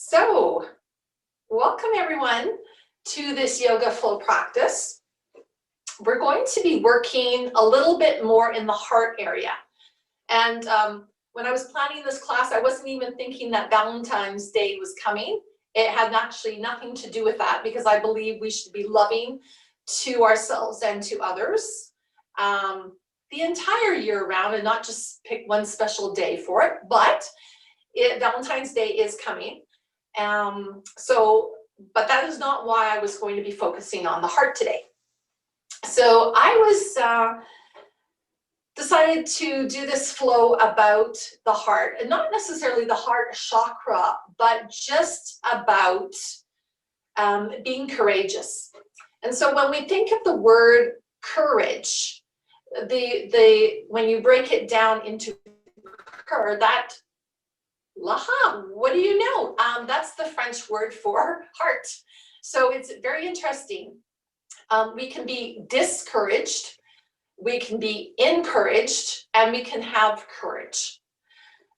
So, welcome everyone to this yoga flow practice. We're going to be working a little bit more in the heart area. And when I was planning this class, I wasn't even thinking that Valentine's Day was coming. It had actually nothing to do with that because I believe we should be loving to ourselves and to others the entire year round and not just pick one special day for it. But Valentine's Day is coming. But that is not why I was going to be focusing on the heart today. So I was decided to do this flow about the heart, and not necessarily the heart chakra, but just about being courageous. And so when we think of the word courage, when you break it down into what do you know? That's the French word for heart. So it's very interesting. We can be discouraged, we can be encouraged, and we can have courage.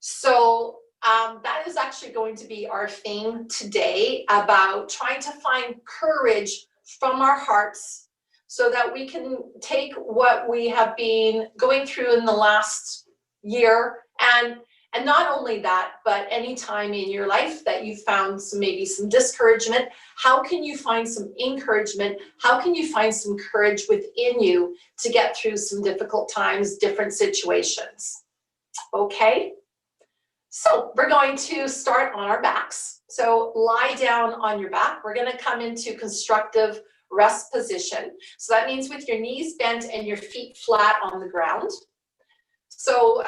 So that is actually going to be our theme today, about trying to find courage from our hearts so that we can take what we have been going through in the last year, and not only that, but any time in your life that you found maybe some discouragement, how can you find some encouragement? How can you find some courage within you to get through some difficult times, different situations? Okay, so we're going to start on our backs. So lie down on your back. We're going to come into constructive rest position. So that means with your knees bent and your feet flat on the ground. So,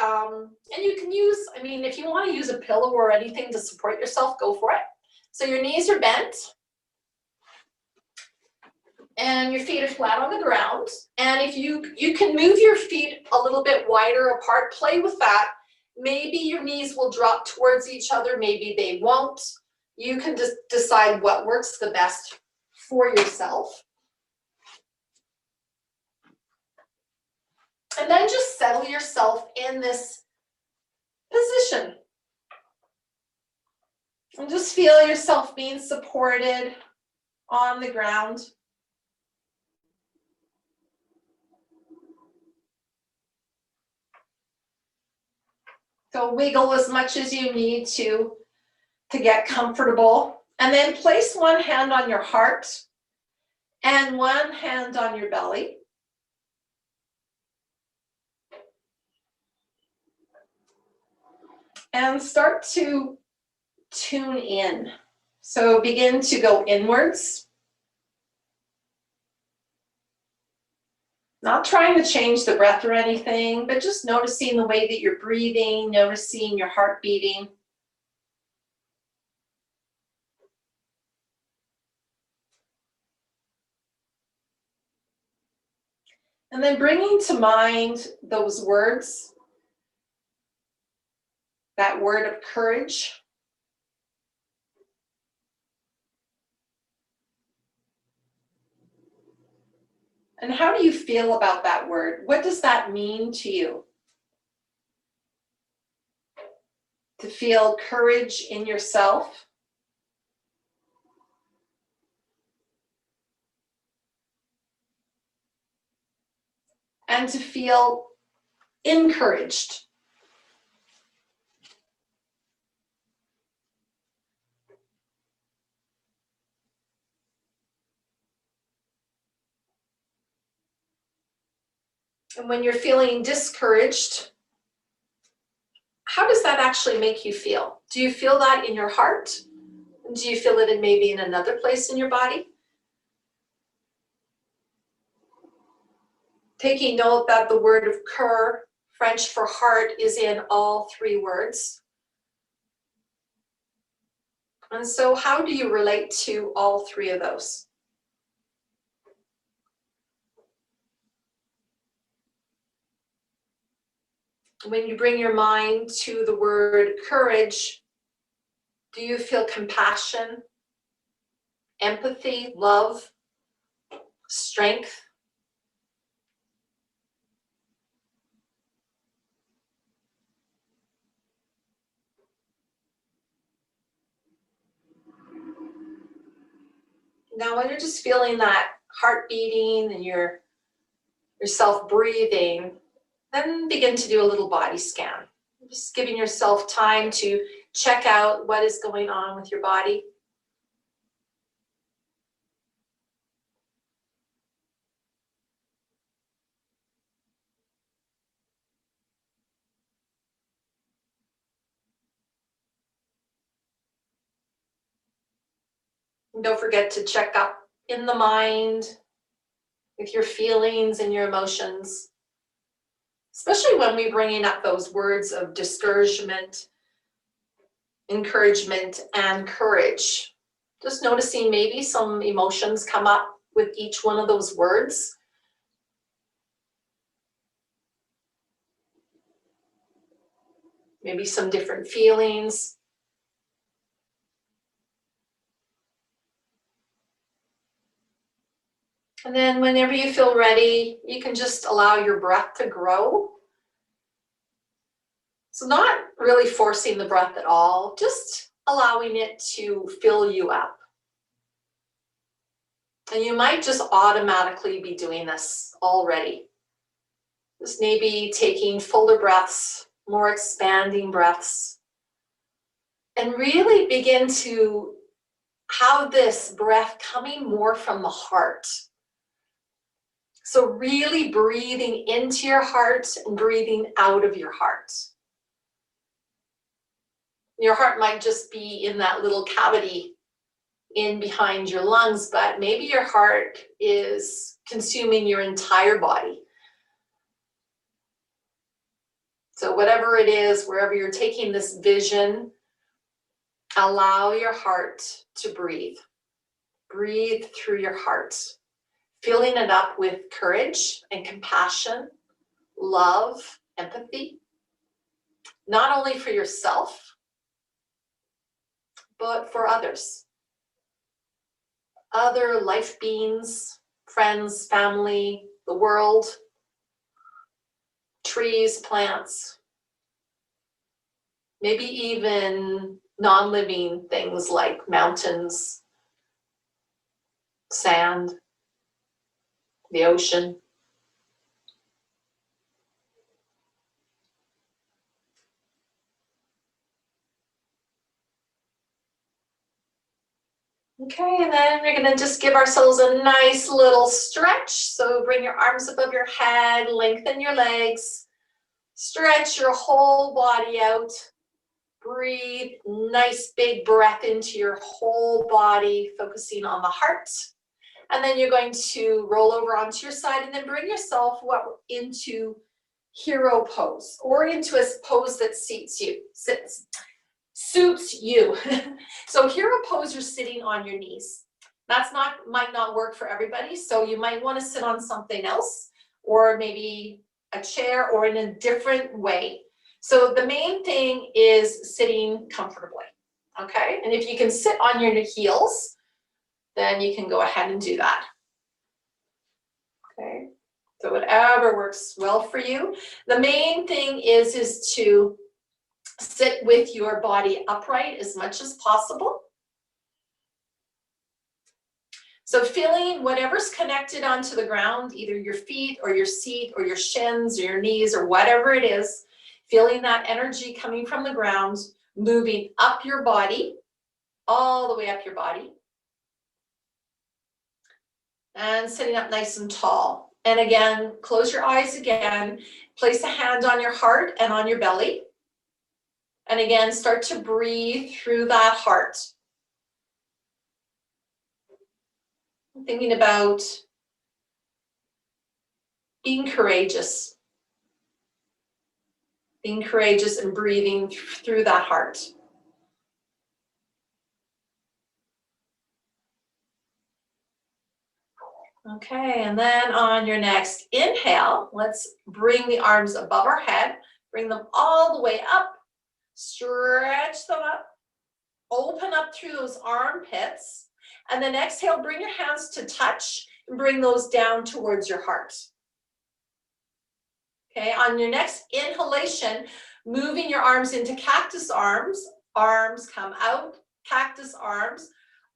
and you can use, if you want to use a pillow or anything to support yourself, go for it. So your knees are bent and your feet are flat on the ground. And if you can move your feet a little bit wider apart, play with that. Maybe your knees will drop towards each other, maybe they won't. You can just decide what works the best for yourself. And then just settle yourself in this position. And just feel yourself being supported on the ground. So wiggle as much as you need to get comfortable. And then place one hand on your heart and one hand on your belly. And start to tune in. So begin to go inwards. Not trying to change the breath or anything, but just noticing the way that you're breathing, noticing your heart beating. And then bringing to mind those words, that word of courage. And how do you feel about that word? What does that mean to you? To feel courage in yourself. And to feel encouraged. And when you're feeling discouraged, how does that actually make you feel? Do you feel that in your heart? Do you feel it maybe in another place in your body? Taking note that the word of cœur, French for heart, is in all three words. And so how do you relate to all three of those? When you bring your mind to the word courage, do you feel compassion, empathy, love, strength? Now, when you're just feeling that heart beating and yourself breathing, then begin to do a little body scan. Just giving yourself time to check out what is going on with your body. And don't forget to check up in the mind with your feelings and your emotions, especially when we're bringing up those words of discouragement, encouragement, and courage. Just noticing maybe some emotions come up with each one of those words. Maybe some different feelings. And then whenever you feel ready, you can just allow your breath to grow. So not really forcing the breath at all, just allowing it to fill you up. And you might just automatically be doing this already. Just maybe taking fuller breaths, more expanding breaths, and really begin to have this breath coming more from the heart. So really breathing into your heart and breathing out of your heart. Your heart might just be in that little cavity in behind your lungs, but maybe your heart is consuming your entire body. So whatever it is, wherever you're taking this vision, allow your heart to breathe. Breathe through your heart, filling it up with courage and compassion, love, empathy, not only for yourself, but for others. Other life beings, friends, family, the world, trees, plants, maybe even non-living things like mountains, sand, the ocean. Okay, and then we're gonna just give ourselves a nice little stretch. So bring your arms above your head, lengthen your legs, stretch your whole body out. Breathe, nice big breath into your whole body, focusing on the heart. And then you're going to roll over onto your side and then bring yourself into hero pose, or into a pose that suits you. So hero pose, you're sitting on your knees. Might not work for everybody, so you might want to sit on something else, or maybe a chair, or in a different way. So the main thing is sitting comfortably, okay? And if you can sit on your heels, then you can go ahead and do that. Okay, so whatever works well for you. The main thing is to sit with your body upright as much as possible. So feeling whatever's connected onto the ground, either your feet or your seat or your shins or your knees or whatever it is, feeling that energy coming from the ground, moving up your body, all the way up your body, and sitting up nice and tall. And again, close your eyes again, place a hand on your heart and on your belly. And again, start to breathe through that heart. Thinking about being courageous. Being courageous and breathing through that heart. Okay, and then on your next inhale, let's bring the arms above our head, bring them all the way up, stretch them up, open up through those armpits, and then exhale, bring your hands to touch and bring those down towards your heart. Okay, on your next inhalation, moving your arms into cactus arms, arms come out, cactus arms,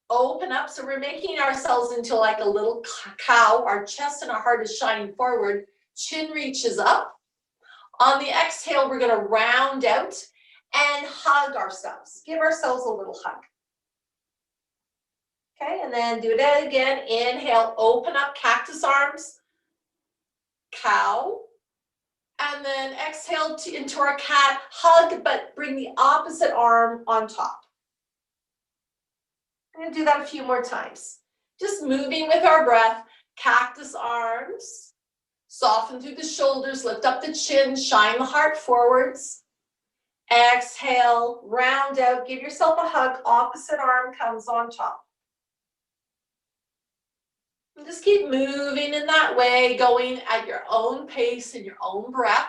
open up. So we're making ourselves into like a little cow. Our chest and our heart is shining forward. Chin reaches up. On the exhale, we're gonna round out and hug ourselves. Give ourselves a little hug. Okay, and then do that again. Inhale, open up, cactus arms, cow. And then exhale into our cat, hug, but bring the opposite arm on top. I'm gonna do that a few more times. Just moving with our breath, cactus arms, soften through the shoulders, lift up the chin, shine the heart forwards. Exhale, round out, give yourself a hug, opposite arm comes on top. And just keep moving in that way, going at your own pace and your own breath.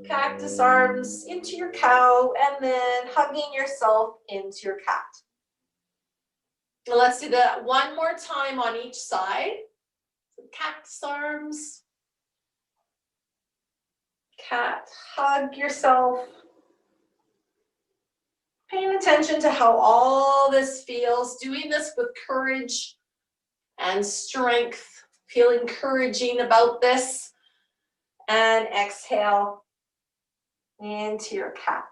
Cactus arms into your cow and then hugging yourself into your cat. Now let's do that one more time on each side. So cactus arms, cat, hug yourself. Paying attention to how all this feels, doing this with courage and strength, feel encouraging about this. And exhale into your cat.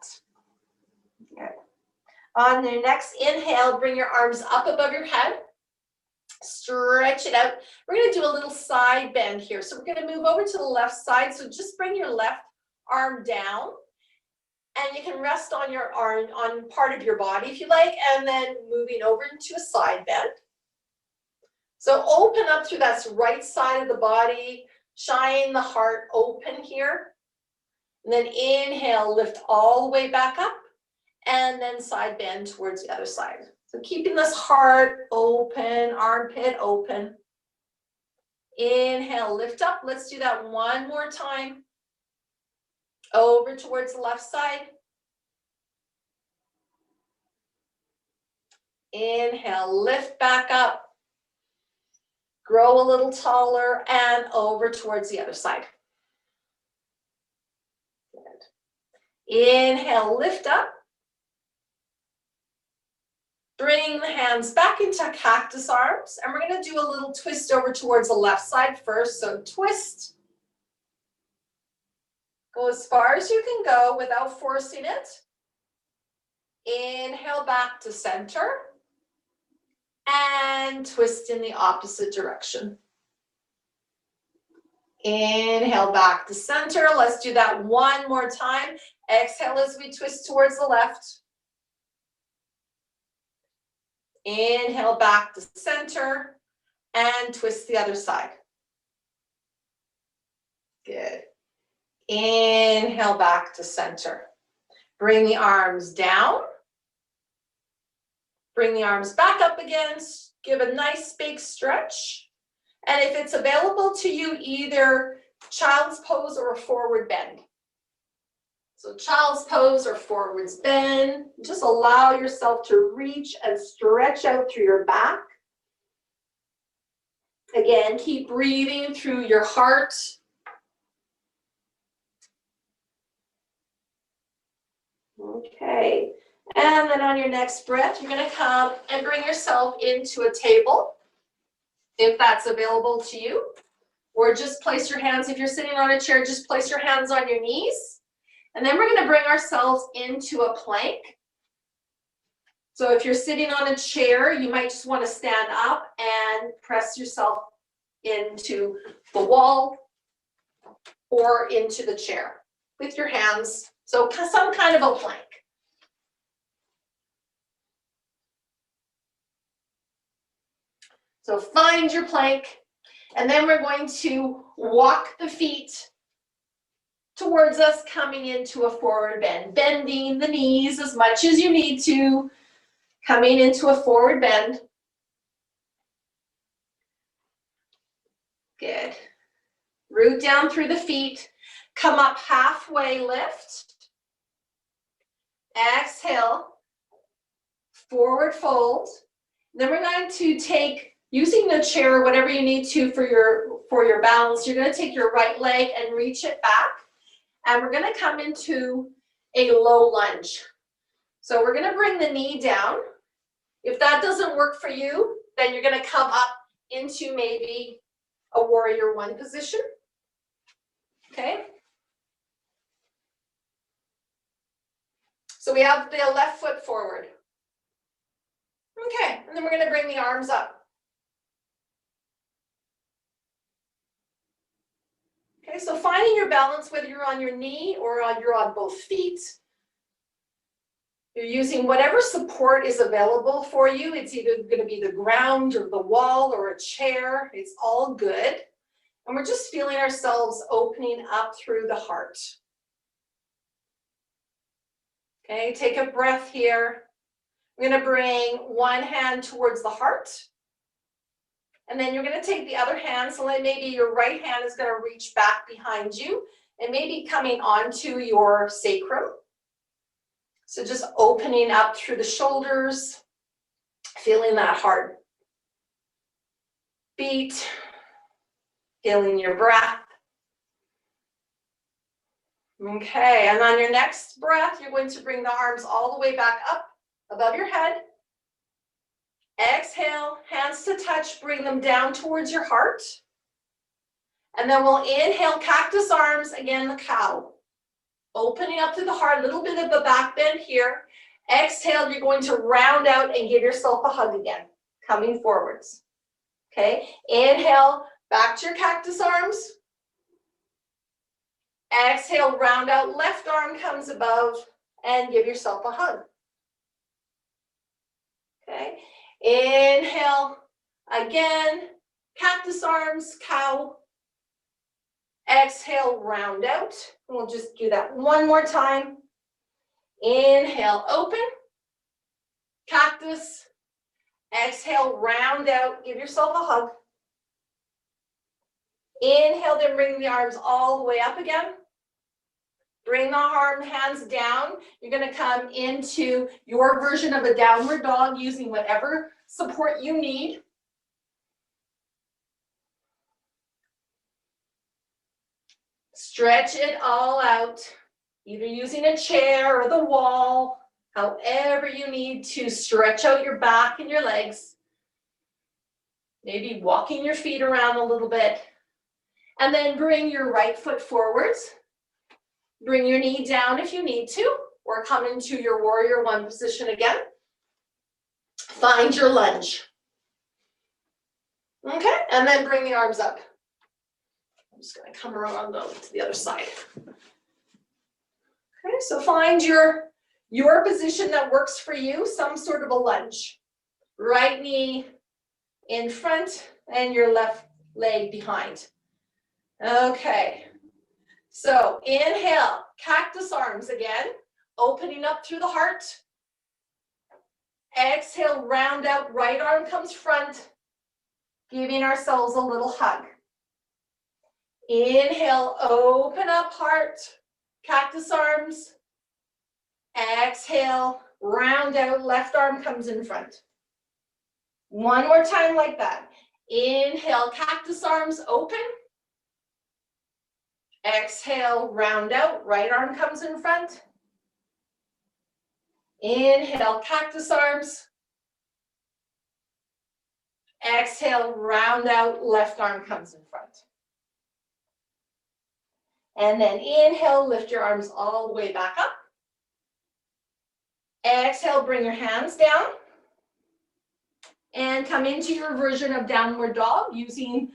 Good. On the next inhale, bring your arms up above your head. Stretch it out. We're going to do a little side bend here. So we're going to move over to the left side. So just bring your left arm down. And you can rest on your arm, on part of your body if you like, and then moving over into a side bend. So open up through that right side of the body, shine the heart open here. And then inhale, lift all the way back up, and then side bend towards the other side. So keeping this heart open, armpit open. Inhale, lift up. Let's do that one more time. Over towards the left side. Inhale, lift back up. Grow a little taller and over towards the other side. Good. Inhale, lift up. Bring the hands back into cactus arms. And we're going to do a little twist over towards the left side first. So twist. Go as far as you can go without forcing it. Inhale back to center. And twist in the opposite direction. Inhale back to center. Let's do that one more time. Exhale as we twist towards the left. Inhale back to center and twist the other side. Good. Inhale back to center. Bring the arms down. Bring the arms back up again. Give a nice big stretch. And if it's available to you, either child's pose or a forward bend. So child's pose or forwards bend. Just allow yourself to reach and stretch out through your back. Again, keep breathing through your heart. Okay. And then on your next breath, you're going to come and bring yourself into a table, if that's available to you. Or just place your hands, if you're sitting on a chair, just place your hands on your knees. And then we're going to bring ourselves into a plank. So if you're sitting on a chair, you might just want to stand up and press yourself into the wall or into the chair with your hands. So some kind of a plank. So find your plank, and then we're going to walk the feet towards us, coming into a forward bend, bending the knees as much as you need to, coming into a forward bend. Good. Root down through the feet, come up halfway, lift. Exhale, forward fold. Then we're going to take, using the chair or whatever you need to for your balance, you're going to take your right leg and reach it back. And we're going to come into a low lunge. So we're gonna bring the knee down. If that doesn't work for you, then you're gonna come up into maybe a warrior one position. Okay. So we have the left foot forward. Okay, and then we're gonna bring the arms up. Okay, so finding your balance, whether you're on your knee or you're on both feet, you're using whatever support is available for you. It's either gonna be the ground or the wall or a chair, it's all good. And we're just feeling ourselves opening up through the heart. Okay, take a breath here. We're gonna bring one hand towards the heart. And then you're gonna take the other hand, so then maybe your right hand is gonna reach back behind you and maybe coming onto your sacrum. So just opening up through the shoulders, feeling that heart beat, feeling your breath. Okay, and on your next breath, you're going to bring the arms all the way back up above your head. Exhale, hands to touch, bring them down towards your heart. And then we'll inhale, cactus arms, again, the cow. Opening up to the heart, a little bit of a back bend here. Exhale, you're going to round out and give yourself a hug again, coming forwards. Okay, inhale, back to your cactus arms. Exhale, round out, left arm comes above, and give yourself a hug. Okay, inhale, again, cactus arms, cow. Exhale, round out. We'll just do that one more time. Inhale, open, cactus. Exhale, round out, give yourself a hug. Inhale, then bring the arms all the way up again. Bring the hands down. You're gonna come into your version of a downward dog using whatever support you need. Stretch it all out, either using a chair or the wall, however you need to stretch out your back and your legs. Maybe walking your feet around a little bit. And then bring your right foot forwards. Bring your knee down if you need to, or come into your warrior one position again. Find your lunge. Okay, and then bring the arms up. I'm just gonna come around to the other side. Okay, so find your position that works for you, some sort of a lunge. Right knee in front and your left leg behind. Okay. So inhale, cactus arms again, opening up through the heart. Exhale, round out, right arm comes front, giving ourselves a little hug. Inhale, open up heart, cactus arms. Exhale, round out, left arm comes in front. One more time like that. Inhale, cactus arms open. Exhale, round out, right arm comes in front. Inhale, cactus arms. Exhale, round out, left arm comes in front. And then inhale, lift your arms all the way back up. Exhale, bring your hands down. And come into your version of downward dog using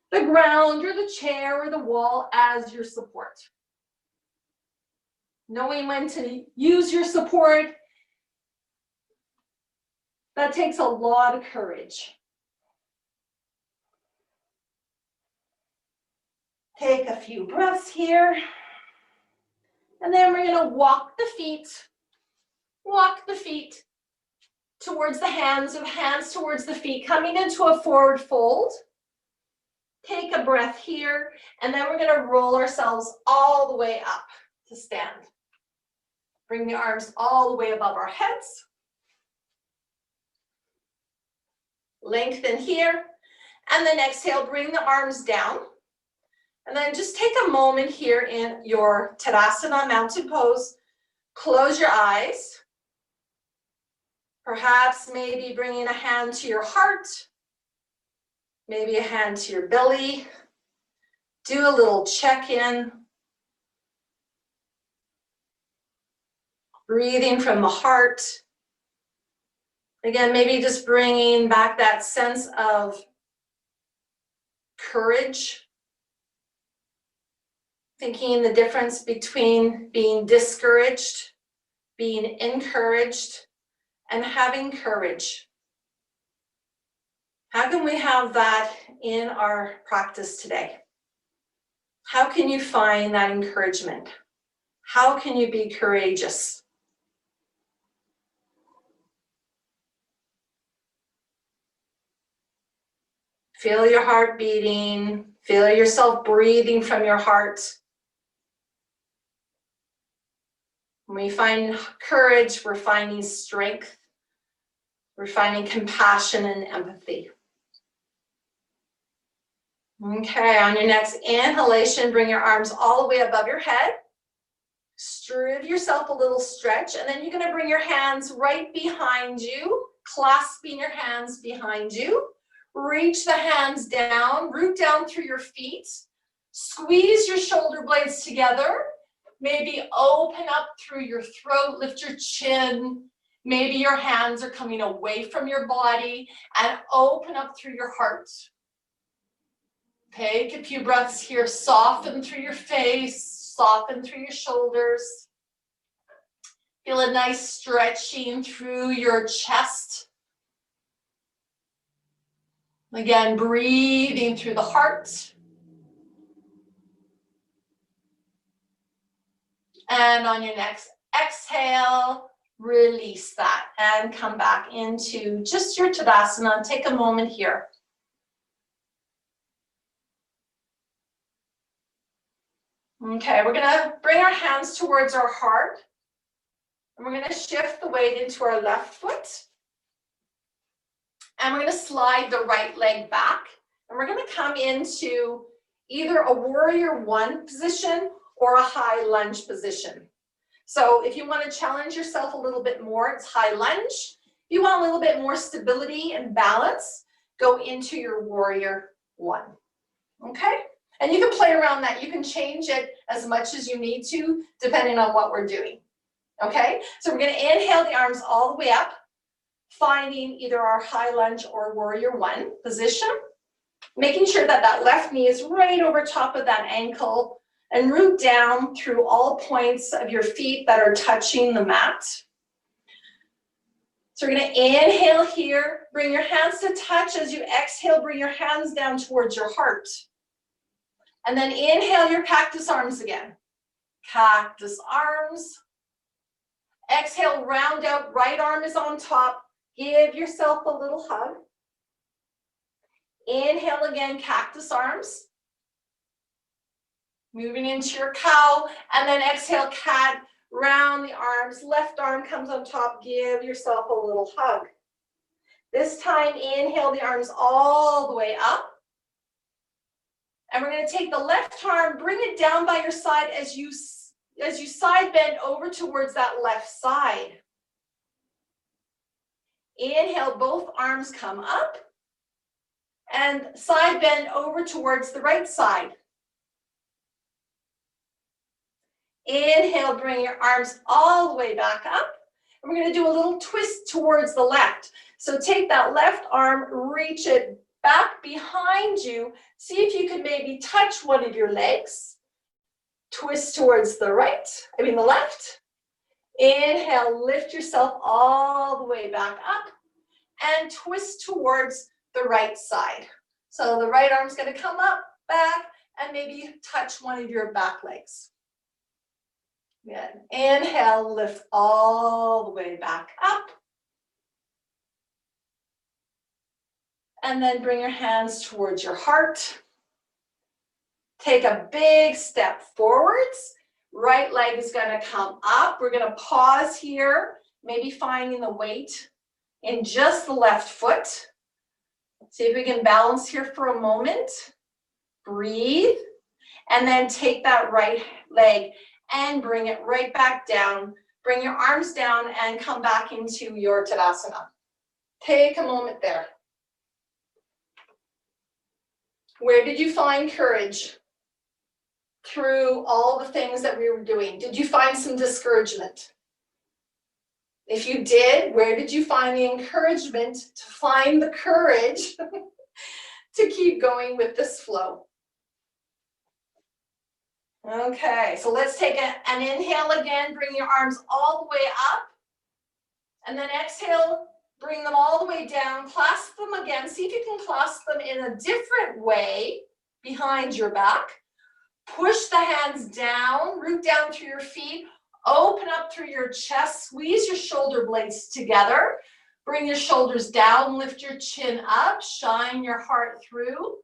the ground or the chair or the wall as your support. Knowing when to use your support, that takes a lot of courage. Take a few breaths here. And then we're gonna walk the feet towards the hands, or the hands towards the feet, coming into a forward fold. Take a breath here, and then we're gonna roll ourselves all the way up to stand. Bring the arms all the way above our heads. Lengthen here, and then exhale, bring the arms down. And then just take a moment here in your Tadasana mountain pose. Close your eyes. Perhaps maybe bringing a hand to your heart, maybe a hand to your belly. Do a little check-in. Breathing from the heart. Again, maybe just bringing back that sense of courage. Thinking the difference between being discouraged, being encouraged, and having courage. How can we have that in our practice today? How can you find that encouragement? How can you be courageous? Feel your heart beating. Feel yourself breathing from your heart. When we find courage, we're finding strength. We're finding compassion and empathy. Okay, on your next inhalation, bring your arms all the way above your head. Give yourself a little stretch, and then you're going to bring your hands right behind you, clasping your hands behind you. Reach the hands down, root down through your feet. Squeeze your shoulder blades together. Maybe open up through your throat, lift your chin. Maybe your hands are coming away from your body and open up through your heart. Take a few breaths here, soften through your face, soften through your shoulders. Feel a nice stretching through your chest. Again, breathing through the heart. And on your next exhale, release that and come back into just your Tadasana. Take a moment here. Okay, we're gonna bring our hands towards our heart. And we're gonna shift the weight into our left foot. And we're gonna slide the right leg back. And we're gonna come into either a warrior one position or a high lunge position. So if you wanna challenge yourself a little bit more, it's high lunge. If you want a little bit more stability and balance, go into your warrior one, okay? And you can play around that. You can change it as much as you need to, depending on what we're doing, okay? So we're gonna inhale the arms all the way up, finding either our high lunge or warrior one position, making sure that that left knee is right over top of that ankle and root down through all points of your feet that are touching the mat. So we're gonna inhale here, bring your hands to touch. As you exhale, bring your hands down towards your heart. And then inhale your cactus arms again. Cactus arms. Exhale, round out, right arm is on top. Give yourself a little hug. Inhale again, cactus arms. Moving into your cow, and then exhale, cat, round the arms. Left arm comes on top, give yourself a little hug. This time, inhale the arms all the way up. And we're gonna take the left arm, bring it down by your side as you side bend over towards that left side. Inhale, both arms come up. And side bend over towards the right side. Inhale, bring your arms all the way back up. And we're gonna do a little twist towards the left. So take that left arm, reach it back behind you. See if you can maybe touch one of your legs. Twist towards the left. Inhale, lift yourself all the way back up and twist towards the right side. So the right arm's gonna come up, back, and maybe touch one of your back legs. Good. Inhale, lift all the way back up. And then bring your hands towards your heart. Take a big step forwards. Right leg is gonna come up. We're gonna pause here, maybe finding the weight in just the left foot. See if we can balance here for a moment. Breathe. And then take that right leg and bring it right back down. Bring your arms down and come back into your Tadasana. Take a moment there. Where did you find courage through all the things that we were doing? Did you find some discouragement? If you did, where did you find the encouragement to find the courage to keep going with this flow? Okay, so let's take an inhale again. Bring your arms all the way up. And then exhale, bring them all the way down. Clasp them again. See if you can clasp them in a different way behind your back. Push the hands down, root down through your feet. Open up through your chest. Squeeze your shoulder blades together. Bring your shoulders down. Lift your chin up. Shine your heart through.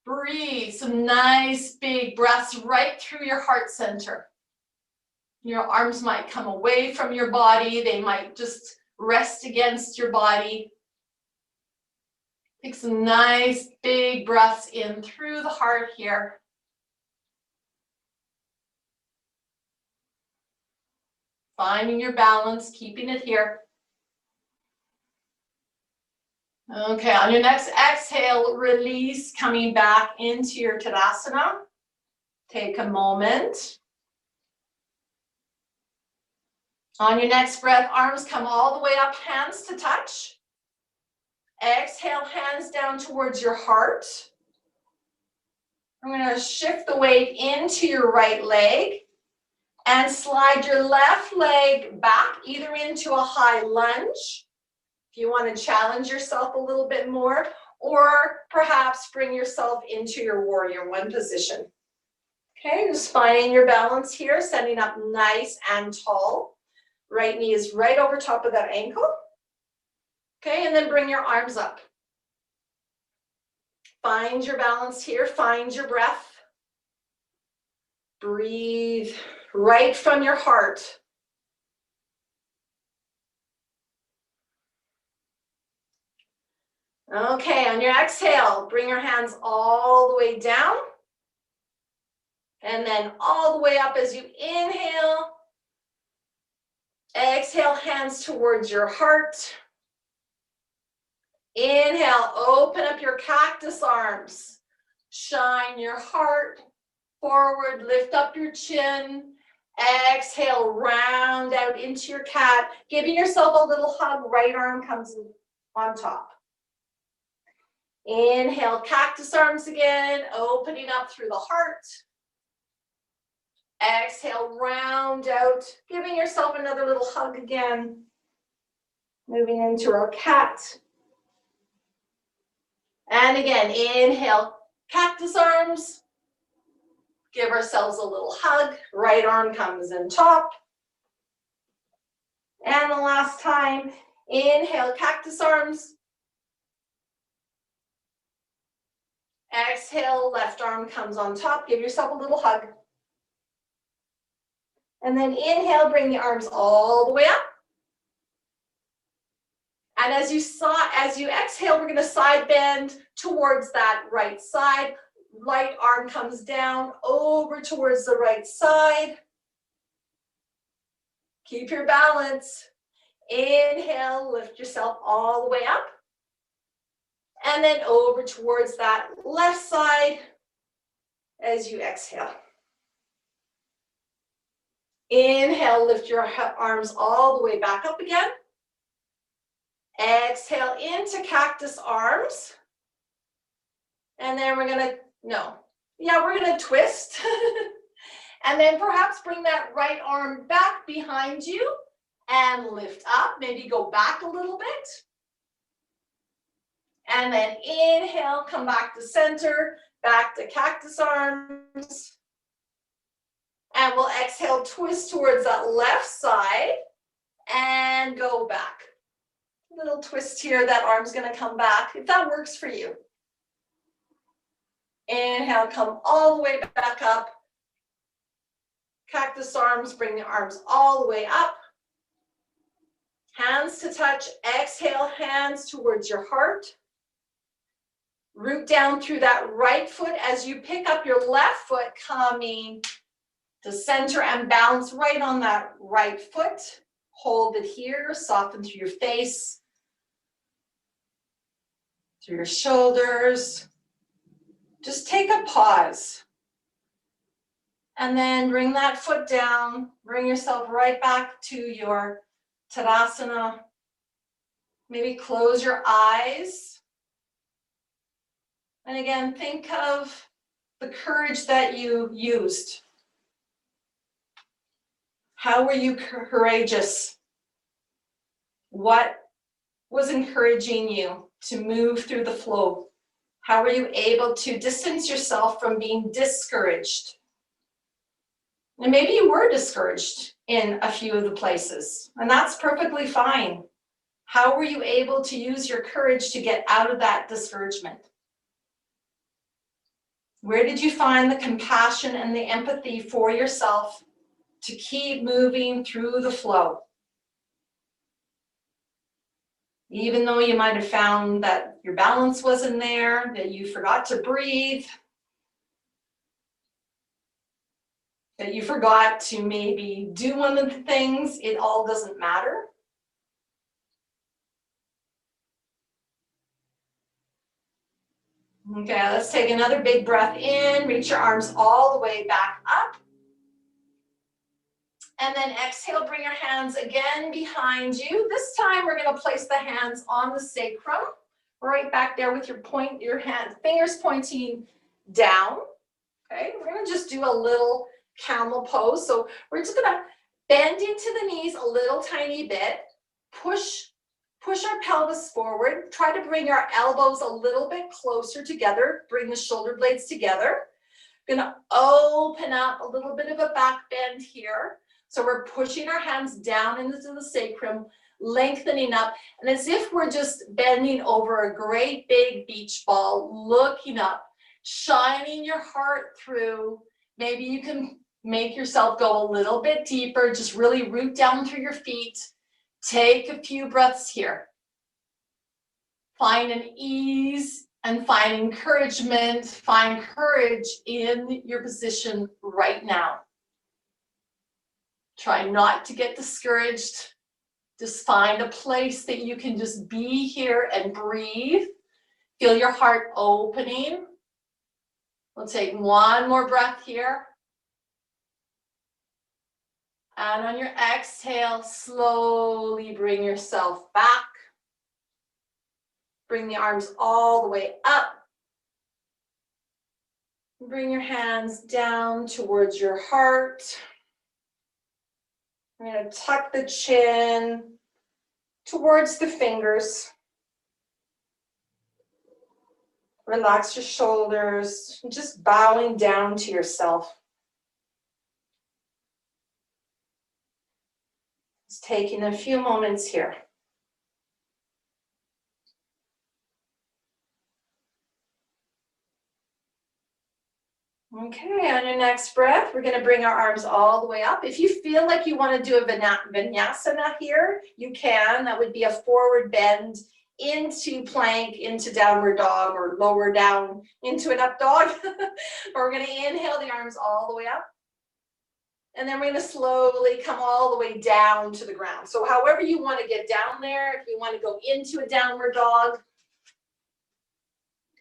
Breathe some nice big breaths right through your heart center. Your arms might come away from your body. They might just rest against your body. Take some nice big breaths in through the heart here. Finding your balance, keeping it here. Okay, on your next exhale, release, coming back into your Tadasana. Take a moment. On your next breath, arms come all the way up, hands to touch. Exhale, hands down towards your heart. I'm going to shift the weight into your right leg and slide your left leg back, either into a high lunge, if you want to challenge yourself a little bit more, or perhaps bring yourself into your warrior one position. Okay, just finding your balance here, setting up nice and tall. Right knee is right over top of that ankle. Okay, and then bring your arms up. Find your balance here, find your breath. Breathe right from your heart. Okay, on your exhale, bring your hands all the way down. And then all the way up as you inhale. Exhale, hands towards your heart. Inhale, open up your cactus arms. Shine your heart forward, lift up your chin. Exhale, round out into your cat. Giving yourself a little hug, right arm comes on top. Inhale, cactus arms again, opening up through the heart. Exhale, round out, giving yourself another little hug again. Moving into our cat. And again, inhale, cactus arms. Give ourselves a little hug. Right arm comes in top. And the last time, inhale, cactus arms. Exhale, left arm comes on top. Give yourself a little hug. And then inhale, bring the arms all the way up. And as you exhale, we're going to side bend towards that right side. Right arm comes down over towards the right side. Keep your balance. Inhale, lift yourself all the way up. And then over towards that left side as you exhale. Inhale, lift your arms all the way back up again. Exhale into cactus arms. And then we're going to twist. And then perhaps bring that right arm back behind you and lift up. Maybe go back a little bit. And then inhale, come back to center, back to cactus arms. And we'll exhale, twist towards that left side and go back. Little twist here, that arm's going to come back, if that works for you. Inhale, come all the way back up. Cactus arms, bring the arms all the way up. Hands to touch, exhale, hands towards your heart. Root down through that right foot as you pick up your left foot, coming to center and balance right on that right foot. Hold it here, soften through your face, through your shoulders. Just take a pause. And then bring that foot down, bring yourself right back to your Tadasana. Maybe close your eyes. And again, think of the courage that you used. How were you courageous? What was encouraging you to move through the flow? How were you able to distance yourself from being discouraged? And maybe you were discouraged in a few of the places, and that's perfectly fine. How were you able to use your courage to get out of that discouragement? Where did you find the compassion and the empathy for yourself to keep moving through the flow? Even though you might have found that your balance wasn't there, that you forgot to breathe, that you forgot to maybe do one of the things, it all doesn't matter. Okay, let's take another big breath in, reach your arms all the way back up. And then exhale, bring your hands again behind you. This time we're gonna place the hands on the sacrum, right back there with your fingers pointing down. Okay, we're gonna just do a little camel pose. So we're just gonna bend into the knees a little tiny bit, push our pelvis forward, try to bring our elbows a little bit closer together, bring the shoulder blades together. Gonna open up a little bit of a back bend here. So we're pushing our hands down into the sacrum, lengthening up, and as if we're just bending over a great big beach ball, looking up, shining your heart through. Maybe you can make yourself go a little bit deeper, just really root down through your feet. Take a few breaths here. Find an ease and find encouragement, find courage in your position right now. Try not to get discouraged. Just find a place that you can just be here and breathe. Feel your heart opening. We'll take one more breath here. And on your exhale, slowly bring yourself back. Bring the arms all the way up. Bring your hands down towards your heart. We're going to tuck the chin towards the fingers. Relax your shoulders, just bowing down to yourself. Just taking a few moments here. Okay, on your next breath, we're going to bring our arms all the way up. If you feel like you want to do a vinyasana here, you can. That would be a forward bend into plank, into downward dog, or lower down into an up dog. But we're going to inhale the arms all the way up. And then we're going to slowly come all the way down to the ground. So however you want to get down there, if you want to go into a downward dog,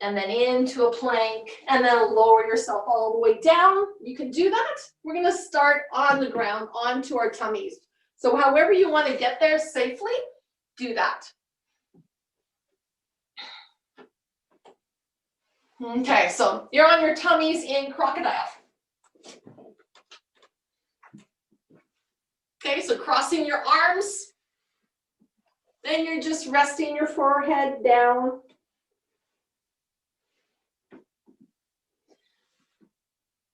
and then into a plank, and then lower yourself all the way down. You can do that. We're going to start on the ground, onto our tummies. So however you want to get there safely, do that. Okay, so you're on your tummies in crocodile. Okay, so crossing your arms. Then you're just resting your forehead down.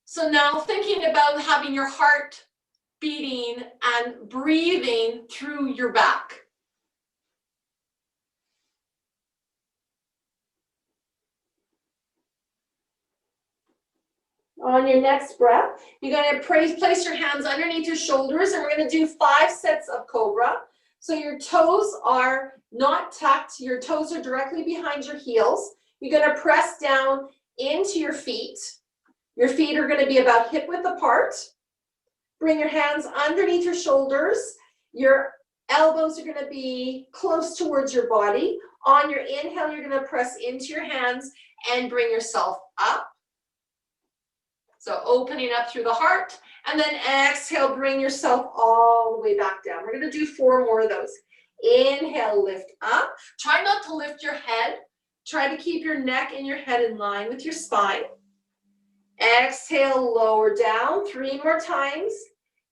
So now thinking about having your heart beating and breathing through your back. On your next breath, you're going to place your hands underneath your shoulders, and we're going to do 5 sets of cobra. So your toes are not tucked, your toes are directly behind your heels. You're going to press down into your feet. Your feet are going to be about hip width apart. Bring your hands underneath your shoulders. Your elbows are going to be close towards your body. On your inhale, you're going to press into your hands and bring yourself up. So opening up through the heart, and then exhale, bring yourself all the way back down. We're going to do 4 more of those. Inhale, lift up. Try not to lift your head. Try to keep your neck and your head in line with your spine. Exhale, lower down. 3 more times.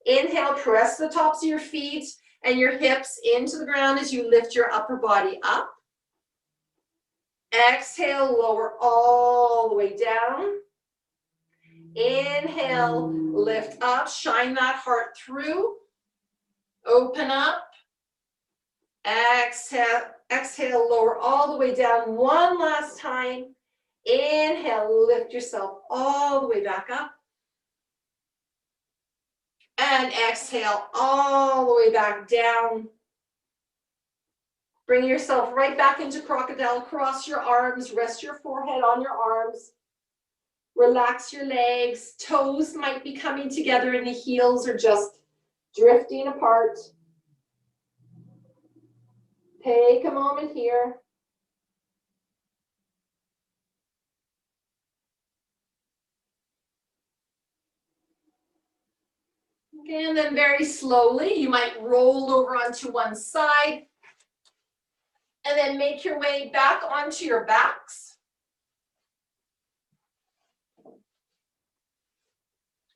Inhale, press the tops of your feet and your hips into the ground as you lift your upper body up. Exhale, lower all the way down. Inhale, lift up, shine that heart through. Open up. Exhale, lower all the way down. One last time. Inhale, lift yourself all the way back up. And exhale all the way back down. Bring yourself right back into crocodile. Cross your arms, rest your forehead on your arms. Relax your legs. Toes might be coming together and the heels are just drifting apart. Take a moment here. Okay, and then very slowly, you might roll over onto one side and then make your way back onto your backs.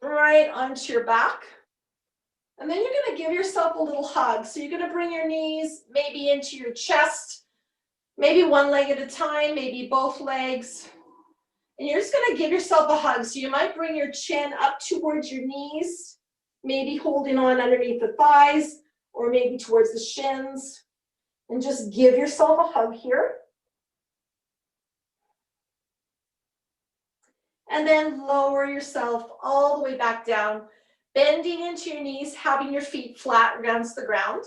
Right onto your back. And then you're going to give yourself a little hug. So you're going to bring your knees maybe into your chest, maybe one leg at a time, maybe both legs. And you're just going to give yourself a hug. So you might bring your chin up towards your knees, maybe holding on underneath the thighs, or maybe towards the shins. And just give yourself a hug here. And then lower yourself all the way back down, bending into your knees, having your feet flat against the ground.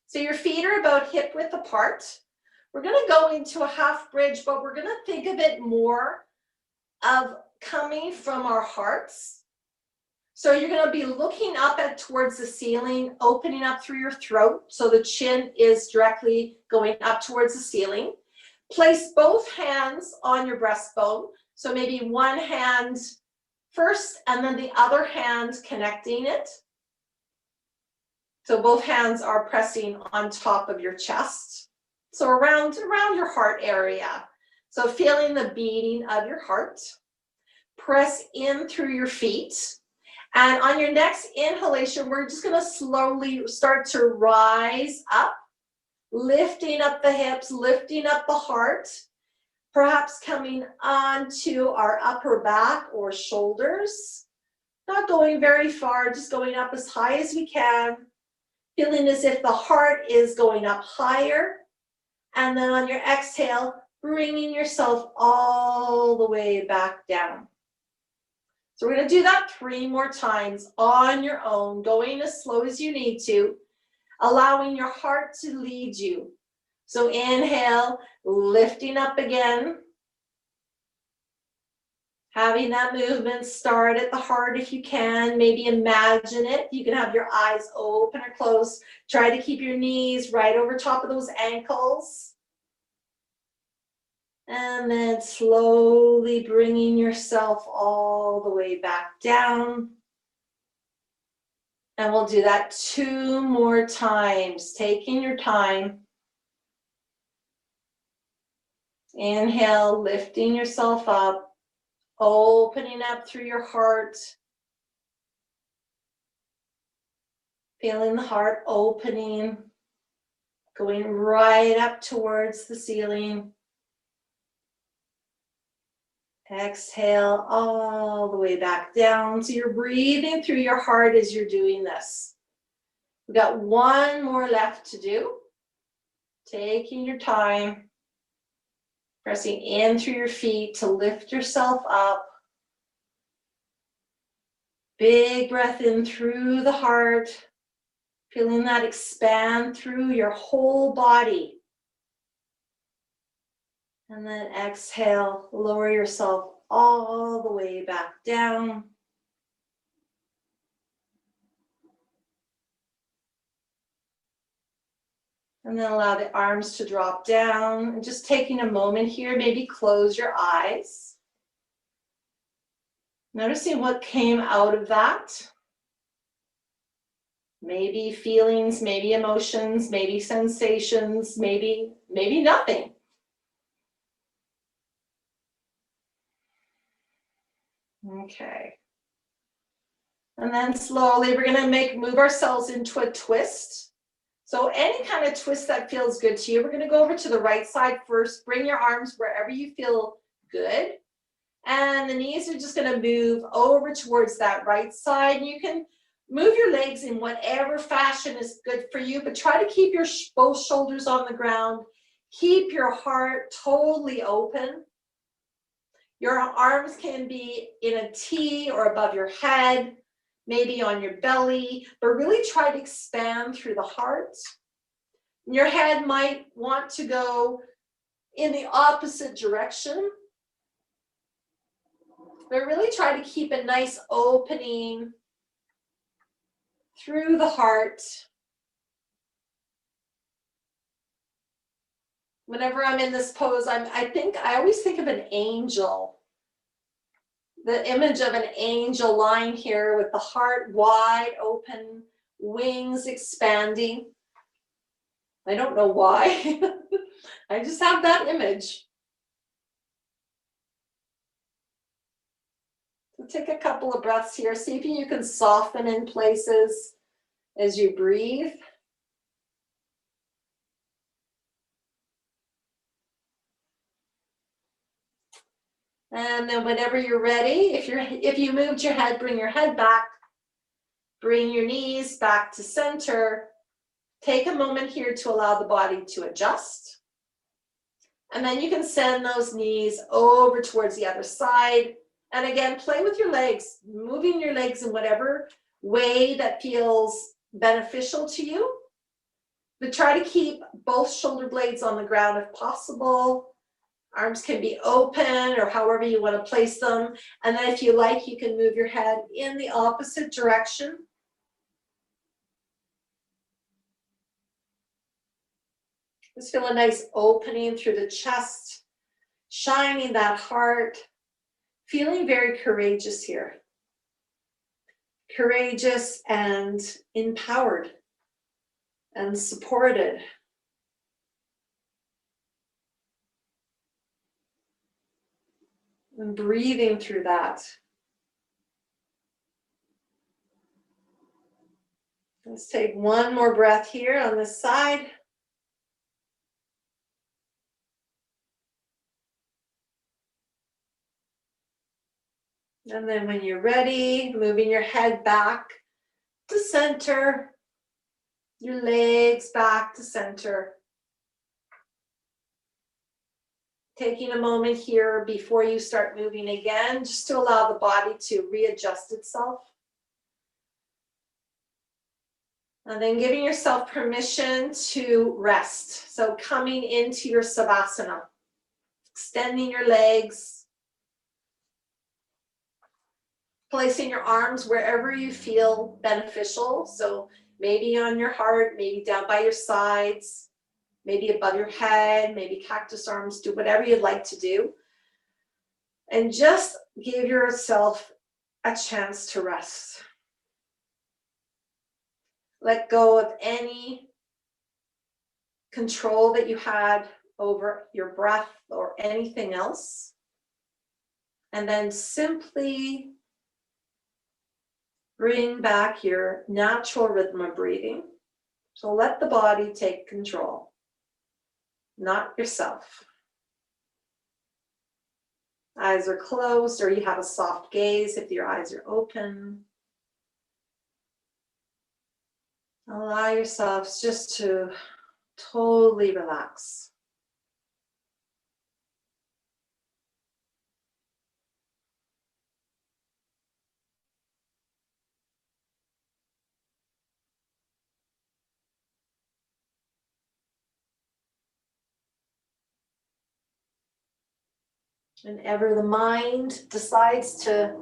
So your feet are about hip width apart. We're going to go into a half bridge, but we're going to think of it more of coming from our hearts. So you're going to be looking up towards the ceiling, opening up through your throat. So the chin is directly going up towards the ceiling. Place both hands on your breastbone. So maybe one hand first and then the other hand connecting it. So both hands are pressing on top of your chest. So around your heart area. So feeling the beating of your heart. Press in through your feet. And on your next inhalation, we're just going to slowly start to rise up, lifting up the hips, lifting up the heart, perhaps coming onto our upper back or shoulders. Not going very far, just going up as high as we can, feeling as if the heart is going up higher. And then on your exhale, bringing yourself all the way back down. So we're going to do that 3 more times on your own, going as slow as you need to, allowing your heart to lead you. So inhale, lifting up again. Having that movement start at the heart if you can. Maybe imagine it. You can have your eyes open or closed. Try to keep your knees right over top of those ankles. And then slowly bringing yourself all the way back down. And we'll do that 2 more times, taking your time. Inhale, lifting yourself up, opening up through your heart. Feeling the heart opening, going right up towards the ceiling. Exhale all the way back down. So you're breathing through your heart as you're doing this. We've got 1 more left to do. Taking your time. Pressing in through your feet to lift yourself up. Big breath in through the heart. Feeling that expand through your whole body. And then exhale, lower yourself all the way back down. And then allow the arms to drop down. And just taking a moment here, maybe close your eyes. Noticing what came out of that. Maybe feelings, maybe emotions, maybe sensations, maybe nothing. Okay. And then slowly we're going to move ourselves into a twist. So any kind of twist that feels good to you. We're going to go over to the right side first. Bring your arms wherever you feel good. And the knees are just going to move over towards that right side. You can move your legs in whatever fashion is good for you, but try to keep your both shoulders on the ground. Keep your heart totally open. Your arms can be in a T or above your head, maybe on your belly, but really try to expand through the heart. Your head might want to go in the opposite direction, but really try to keep a nice opening through the heart. Whenever I'm in this pose, I always think of an angel. The image of an angel lying here with the heart wide open, wings expanding. I don't know why. I just have that image. So take a couple of breaths here. See if you can soften in places as you breathe. And then whenever you're ready, if you moved your head, bring your head back. Bring your knees back to center. Take a moment here to allow the body to adjust. And then you can send those knees over towards the other side. And again, play with your legs, moving your legs in whatever way that feels beneficial to you. But try to keep both shoulder blades on the ground if possible. Arms can be open or however you want to place them. And then if you like, you can move your head in the opposite direction. Just feel a nice opening through the chest, shining that heart, feeling very courageous here. Courageous and empowered and supported. And breathing through that. Let's take one more breath here on this side. And then when you're ready, moving your head back to center, your legs back to center. Taking a moment here before you start moving again, just to allow the body to readjust itself. And then giving yourself permission to rest. So coming into your Savasana, extending your legs, placing your arms wherever you feel beneficial. So maybe on your heart, maybe down by your sides, maybe above your head, maybe cactus arms, do whatever you'd like to do. And just give yourself a chance to rest. Let go of any control that you had over your breath or anything else. And then simply bring back your natural rhythm of breathing. So let the body take control, not yourself. Eyes are closed, or you have a soft gaze if your eyes are open. Allow yourselves just to totally relax. Whenever the mind decides to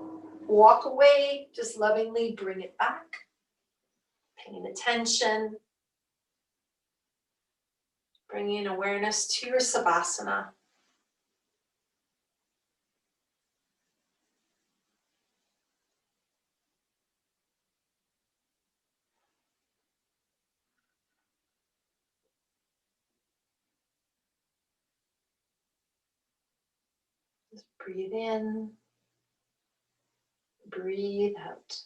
walk away, just lovingly bring it back, paying attention, bringing awareness to your Savasana. Just breathe in, breathe out.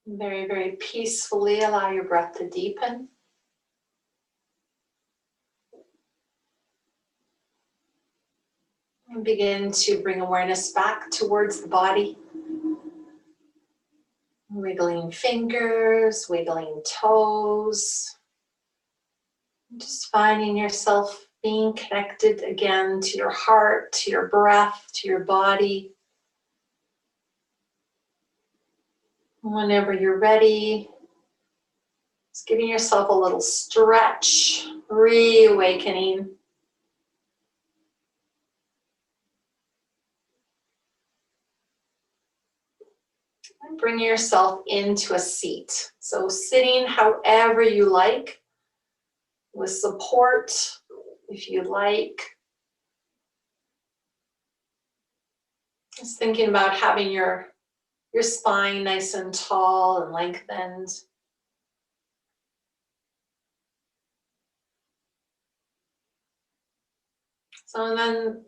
Very, very peacefully allow your breath to deepen. And begin to bring awareness back towards the body. Wiggling fingers, wiggling toes. Just finding yourself being connected again to your heart, to your breath, to your body. Whenever you're ready, just giving yourself a little stretch, reawakening. And bring yourself into a seat. So sitting however you like, with support if you like. Just thinking about having your spine nice and tall and lengthened. So and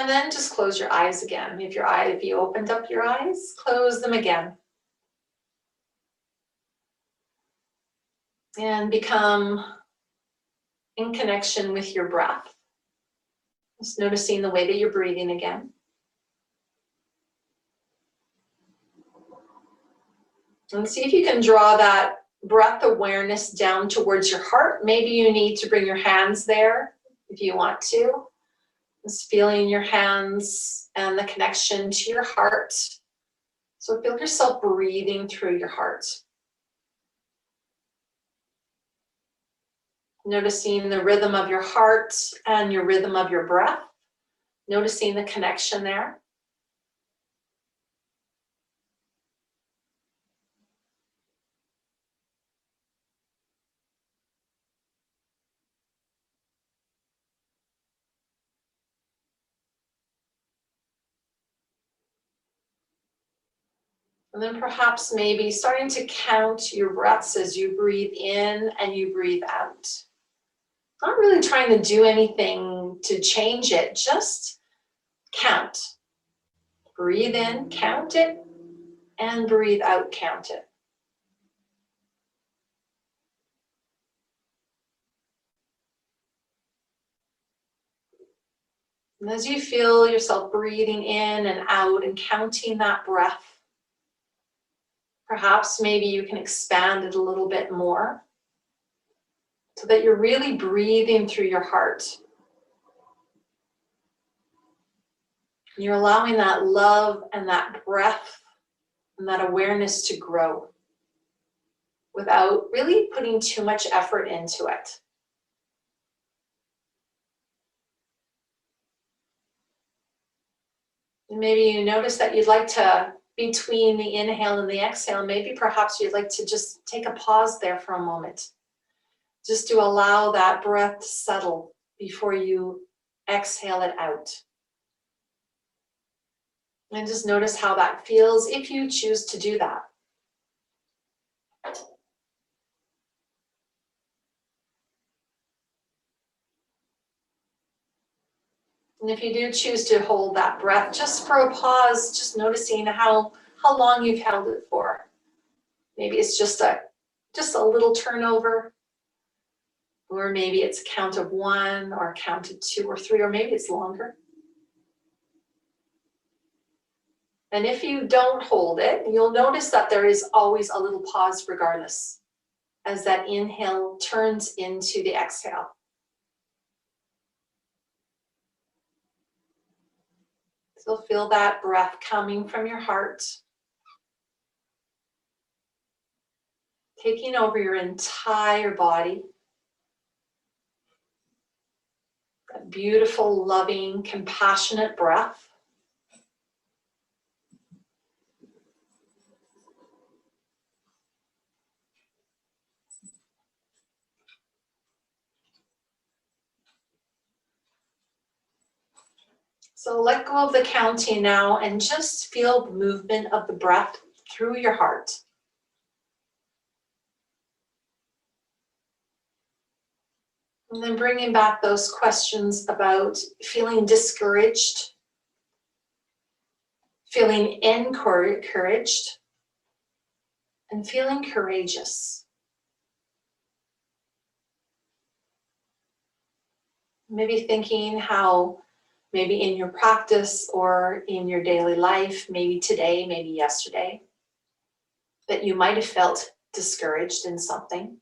then just close your eyes again. If you opened up your eyes, close them again. And become in connection with your breath. Just noticing the way that you're breathing again. And see if you can draw that breath awareness down towards your heart. Maybe you need to bring your hands there if you want to. Just feeling your hands and the connection to your heart. So feel yourself breathing through your heart. Noticing the rhythm of your heart and your rhythm of your breath. Noticing the connection there. And then perhaps maybe starting to count your breaths as you breathe in and you breathe out. Not really trying to do anything to change it, just count. Breathe in, count it, and breathe out, count it. And as you feel yourself breathing in and out and counting that breath, perhaps maybe you can expand it a little bit more so that you're really breathing through your heart. You're allowing that love and that breath and that awareness to grow without really putting too much effort into it. And maybe you notice that you'd like to, between the inhale and the exhale, maybe perhaps you'd like to just take a pause there for a moment, just to allow that breath to settle before you exhale it out. And just notice how that feels if you choose to do that. And if you do choose to hold that breath just for a pause, just noticing how long you've held it for. Maybe it's just a little turnover, or maybe it's a count of 1 or a count of 2 or 3, or maybe it's longer. And if you don't hold it, you'll notice that there is always a little pause regardless, as that inhale turns into the exhale. So feel that breath coming from your heart, taking over your entire body. That beautiful, loving, compassionate breath. So let go of the counting now and just feel the movement of the breath through your heart. And then bringing back those questions about feeling discouraged, feeling encouraged, and feeling courageous. Maybe thinking how maybe in your practice or in your daily life, maybe today, maybe yesterday, that you might have felt discouraged in something.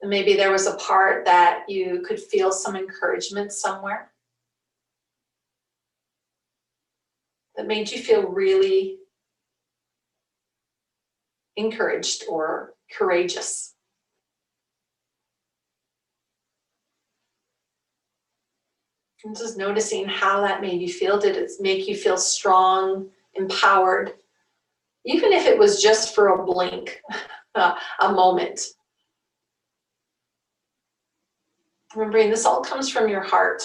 And maybe there was a part that you could feel some encouragement somewhere that made you feel really encouraged or courageous. And just noticing how that made you feel. Did it make you feel strong, empowered? Even if it was just for a blink, a moment. Remembering this all comes from your heart.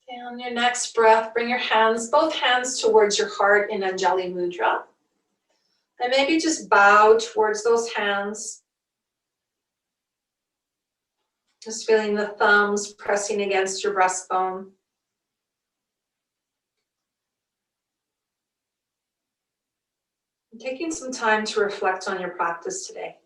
And on your next breath, bring your hands, both hands towards your heart in Anjali Mudra. And maybe just bow towards those hands. Just feeling the thumbs pressing against your breastbone. And taking some time to reflect on your practice today.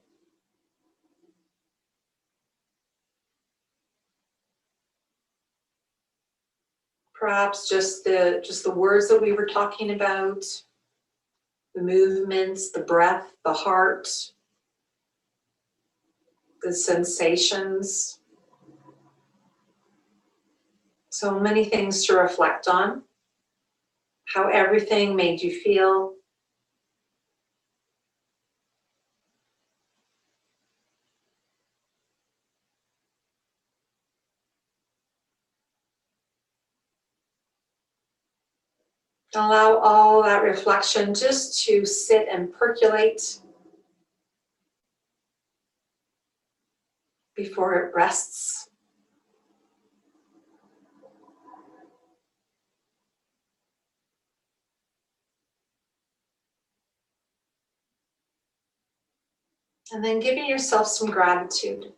Perhaps just the words that we were talking about, the movements, the breath, the heart, the sensations. So many things to reflect on. How everything made you feel. Allow all that reflection just to sit and percolate before it rests. And then giving yourself some gratitude.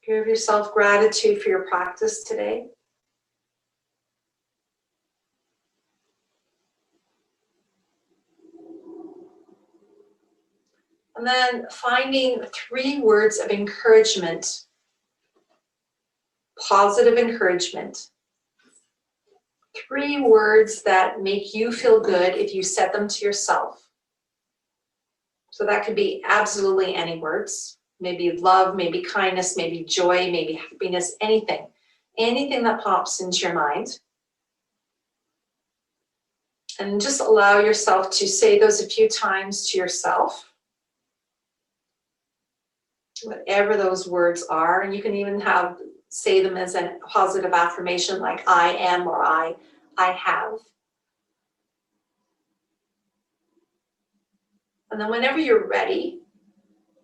Give yourself gratitude for your practice today. And then finding 3 words of encouragement, positive encouragement. 3 words that make you feel good if you said them to yourself. So that could be absolutely any words. Maybe love, maybe kindness, maybe joy, maybe happiness, anything. Anything that pops into your mind. And just allow yourself to say those a few times to yourself. Whatever those words are, and you can even say them as a positive affirmation like I am or I have. And then whenever you're ready,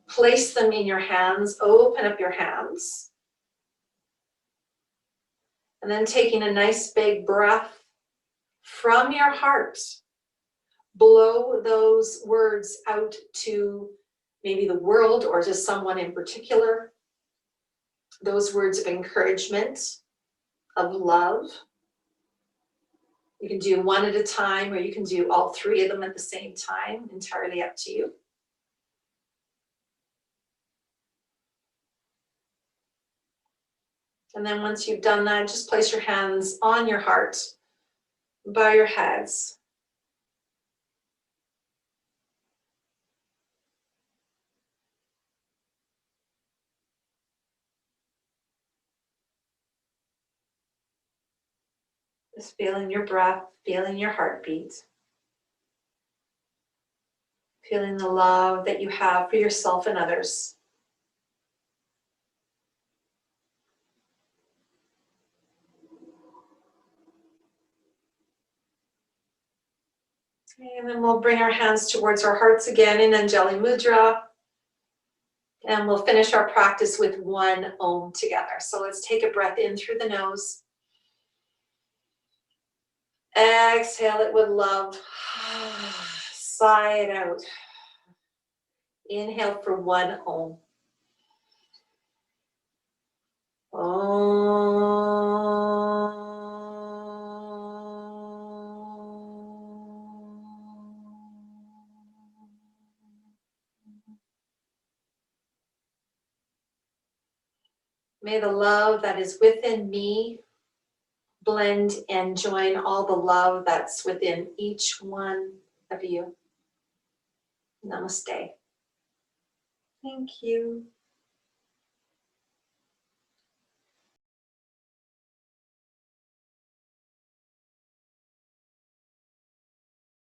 place them in your hands, open up your hands. And then taking a nice big breath from your heart, blow those words out to maybe the world or to someone in particular. Those words of encouragement, of love. You can do one at a time, or you can do all 3 of them at the same time, entirely up to you. And then once you've done that, just place your hands on your heart, bow your heads. Just feeling your breath, feeling your heartbeat. Feeling the love that you have for yourself and others. And then we'll bring our hands towards our hearts again in Anjali Mudra. And we'll finish our practice with 1 Om together. So let's take a breath in through the nose. Exhale it with love. Sigh it out. Inhale for 1 Om. May the love that is within me blend and join all the love that's within each one of you. Namaste. Thank you.